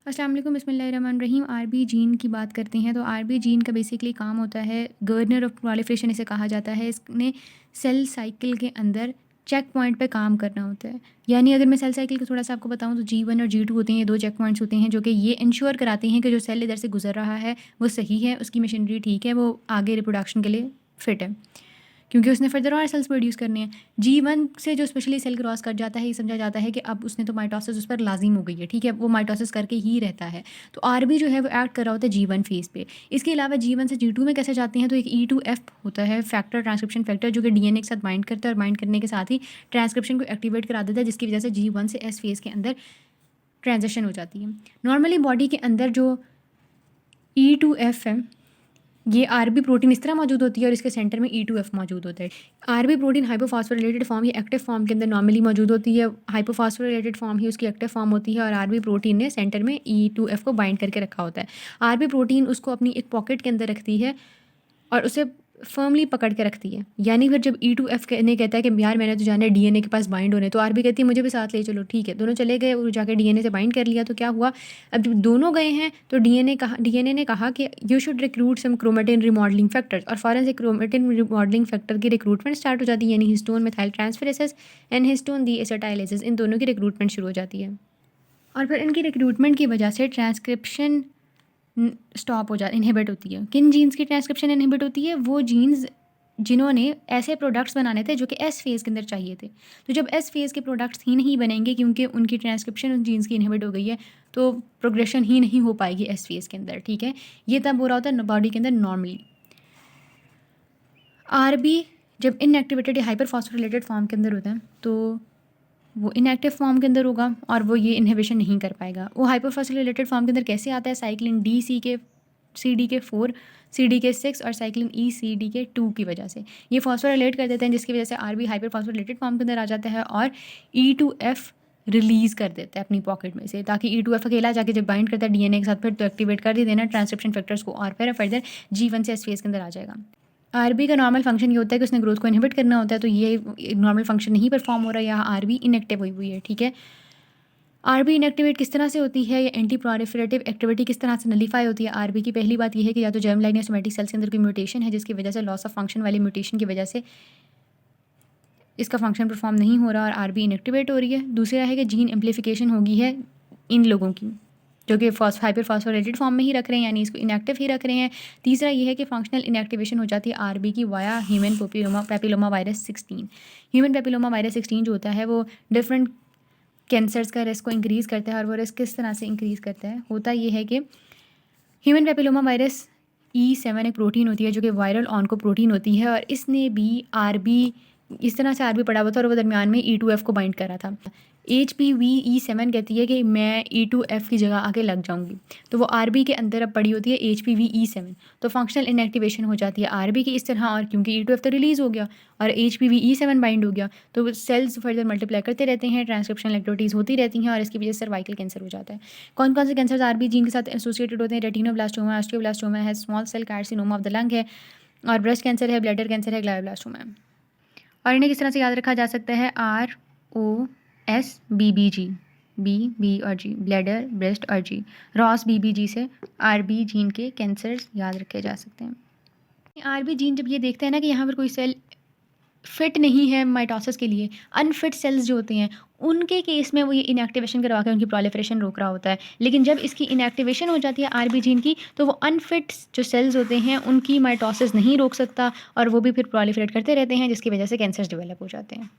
अस्सलाम वालेकुम, बिस्मिल्लाहिर्रहमानिर्रहीम। आरबी जीन की बात करते हैं तो आरबी जीन का बेसिकली काम होता है, गर्नर ऑफ प्रोलिफरेशन इसे कहा जाता है। इसने सेल साइकिल के अंदर चेक पॉइंट पे काम करना होता है। यानी अगर मैं सेल साइकिल को थोड़ा सा आपको बताऊं तो G1 और G2 होते हैं, ये दो चेक पॉइंट्स होते हैं जो कि ये इंश्योर कराते हैं कि जो सेल इधर से गुजर रहा है वो सही है, उसकी मशीनरी ठीक है, वो आगे रिप्रोडक्शन के लिए फ़िट है, क्योंकि उसने फर्दर और सेल्स प्रोड्यूस करने हैं। G1 से जो स्पेशली सेल क्रॉस कर जाता है, ये समझा जाता है कि अब उसने तो माइटोसिस उस पर लाजिम हो गई है, ठीक है, वो माइटोसिस करके ही रहता है। तो आरबी जो है वो एक्ट कर रहा होता है G1 फेज़ पे। इसके अलावा G1 से G2 में कैसे जाते हैं, तो एक E2F होता है फैक्टर, ट्रांसक्रिप्शन फैक्टर, जो कि डीएनए के साथ बाइंड करता है और बाइंड करने के साथ ही ट्रांसक्रिप्शन को एक्टिवेट करा देता है, जिसकी वजह से G1 से S फेज़ के अंदर ट्रांजिशन हो जाती है। नॉर्मली बॉडी के अंदर जो E2F है, ये आरबी प्रोटीन इस तरह मौजूद होती है और इसके सेंटर में E2F मौजूद होता है। आरबी प्रोटीन हाइपोफॉस्फोरिलेटेड फॉर्म या एक्टिव फॉर्म के अंदर नॉर्मली मौजूद होती है। हाइपोफॉस्फोरिलेटेड फॉर्म ही उसकी एक्टिव फॉर्म होती है और आरबी प्रोटीन ने सेंटर में E2F को बाइंड करके रखा होता है। आरबी प्रोटीन उसको अपनी एक पॉकेट के अंदर रखती है और उसे फर्मली पकड़ के रखती है। यानी फिर जब E2F ने कहता है कि यार मैंने तो जाना है डीएनए के पास बाइंड होने, तो आरबी कहती है मुझे भी साथ ले चलो, ठीक है। दोनों चले गए और जाके डीएनए से बाइंड कर लिया। तो क्या हुआ, अब जब दोनों गए हैं तो डीएनए ने कहा कि you should recruit some chromatin remodelling factors, और फ़ौरन से क्रोमेटिन रिमॉडलिंग फैक्टर की रिक्रूटमेंट स्टार्ट हो जाती है। यानी histone methyl transferases and histone deacetylases, इन दोनों की रिक्रूटमेंट शुरू हो जाती है। और फिर इनकी रिक्रूटमेंट की वजह से ट्रांसक्रिप्शन स्टॉप हो जाती, इनहिबिट होती है। किन जीन्स की ट्रांसक्रिप्शन इनहिबिट होती है, वो जीन्स जिन्होंने ऐसे प्रोडक्ट्स बनाने थे जो कि एस फेज़ के अंदर चाहिए थे। तो जब एस फेज़ के प्रोडक्ट्स ही नहीं बनेंगे क्योंकि उनकी ट्रांसक्रिप्शन उन जीन्स की इनहिबिट हो गई है, तो प्रोग्रेशन ही नहीं हो पाएगी एस फेज़ के अंदर, ठीक है। ये तब हो रहा होता है बॉडी के अंदर नॉर्मली। आरबी जब इनएक्टिवेटेड या हाइपर फॉस्फोरिलेटेड फॉर्म के अंदर होता है तो वो इनएक्टिव फॉर्म के अंदर होगा और वो ये इनहिबिशन नहीं कर पाएगा। वो हाइपोफॉस्फोरिलेटेड फॉर्म के अंदर कैसे आता है, साइक्लिन डी सी डी के 4, सी डी के 6 और साइक्लिन ई सी डी के 2 की वजह से ये फॉस्फोराइलेट कर देते हैं, जिसकी वजह से आरबी हाइपर फॉस्फोरिलेटेड फॉर्म के अंदर आ जाता है और E2F रिलीज़ कर देता है अपनी पॉकेट में से, ताकि E2F अकेला जाके जब बाइंड करता है डीएनए के साथ फिर तो एक्टिवेट कर ही देना ट्रांसक्रिप्शन फैक्टर्स को और फिर फर्दर G1 से एस फेज़ के अंदर आ जाएगा। आरबी का नॉर्मल फंक्शन ये होता है कि उसने ग्रोथ को इनहिबिट करना होता है, तो ये नॉर्मल फंक्शन नहीं परफॉर्म हो रहा है, यहाँ आरबी इनएक्टिव हुई हुई है, ठीक है। आरबी इनएक्टिवेट किस तरह से होती है या एंटी प्रोलिफरेटिव एक्टिविटी किस तरह से नलीफाई होती है आरबी की, पहली बात यह है कि या तो जर्म लाइन या सोमेटिक सेल्स के अंदर कोई म्यूटेशन है जिसकी वजह से लॉस ऑफ फंक्शन वाली म्यूटेशन की वजह से इसका फंक्शन परफॉर्म नहीं हो रहा और आरबी इनएक्टिवेट हो रही है। दूसरा है कि जीन एम्प्लीफिकेशन होगी है इन लोगों की जो कि हाइपर फॉस्फोरेटेड फॉर्म में ही रख रहे हैं, यानी इसको इनएक्टिव ही रख रहे हैं। तीसरा ये है कि फंक्शनल इनएक्टिवेशन हो जाती है आरबी की via human papilloma virus 16। Human papilloma virus 16 जो होता है वो डिफरेंट कैंसर्स का रिस्क को इंक्रीज़ करता है। और वो रिस्क किस तरह से इंक्रीज़ करता है, होता ये है कि ह्यूमन पेपिलोमा वायरस E7 एक प्रोटीन होती है जो कि वायरल ऑनको प्रोटीन होती है और इसने भी आरबी इस तरह से आरबी पड़ा हुआ था और वो दरमियान में E2F को बाइंड करा था। HPV-E7 कहती है कि मैं E2F की जगह आके लग जाऊंगी, तो वो आरबी के अंदर अब पड़ी होती है HPV-E7, तो फंक्शनल इनएक्टिवेशन हो जाती है आरबी की इस तरह। और क्योंकि E2F तो रिलीज़ हो गया और HPV-E7 बाइंड हो गया तो सेल्स फर्दर मल्टीप्लाई करते रहते हैं, ट्रांसक्रिप्शन एक्टिविटीज़ होती रहती हैं और इसकी वजह से सर्वाइकल कैंसर हो जाता है। कौन कौन से कैंसर आरबी जीन के साथ एसोसिएटेड होते हैं, रेटिनोब्लास्टोमा, ऑस्टियोब्लास्टोमा है, small cell carcinoma of the lung है, और ब्रेस्ट कैंसर है, ब्लैडर कैंसर है, ग्लायोब्लास्टोमा है। और इन्हें किस तरह से याद रखा जा सकता है, ROSBBG, बी और जी, ब्लैडर, ब्रेस्ट और जी, ROSBBG से आरबी जीन के कैंसर्स याद रखे जा सकते हैं। आरबी जीन जब ये देखते हैं ना कि यहाँ पर कोई सेल फिट नहीं है माइटोसिस के लिए, अनफिट सेल्स जो होते हैं उनके केस में वो ये इनएक्टिवेशन करवा के उनकी प्रोलिफरेशन रोक रहा होता है। लेकिन जब इसकी इनएक्टिवेशन हो जाती है आरबी जीन की तो वो अनफिट जो सेल्स होते हैं उनकी माइटोसिस नहीं रोक सकता और वो भी फिर प्रोलिफरेट करते रहते हैं, जिसकी वजह से कैंसर्स डेवलप हो जाते हैं।